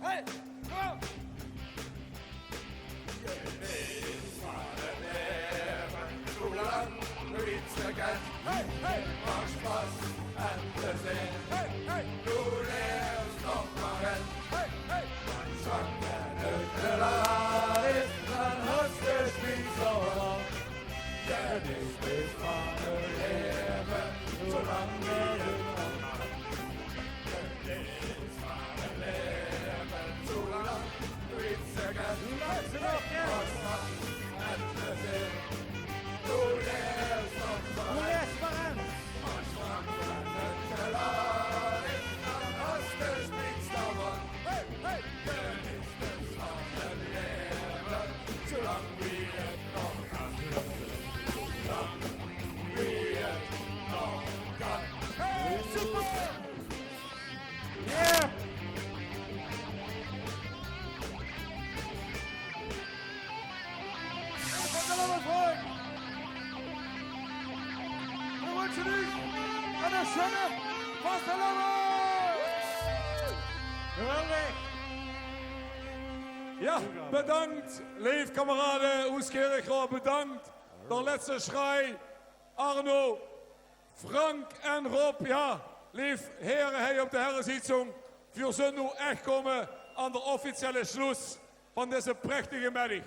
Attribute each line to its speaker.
Speaker 1: hey, kom!
Speaker 2: Zolang we iets verkennen, maar Spaß en plezier. Doe eerst nog maar in, maar zang en uit de laat is een hartstikke zo lang. Ja, dit is van het leven, zolang we het nog maar. Dit is van het leven, zolang we iets verkennen, maar Spaß en plezier. Doe eerst nog maar in, maar zang en uit de laat is een hartstikke zo lang. Dit is van het leven, zolang we het nog kan. Zolang we het nog kan.
Speaker 1: Hey, super!
Speaker 3: Yeah!
Speaker 1: Wat dan voor? En wat je nu? En dan zwemmen! Vast
Speaker 3: Geweldig!
Speaker 4: Ja, bedankt, lieve kameraden. Oeskirch, bedankt. De laatste schrei. Arno, Frank en Rob, ja. Lief heren, hij op de herrensitzung. Wir zullen nu echt komen aan de officiële sluis van deze prachtige middag.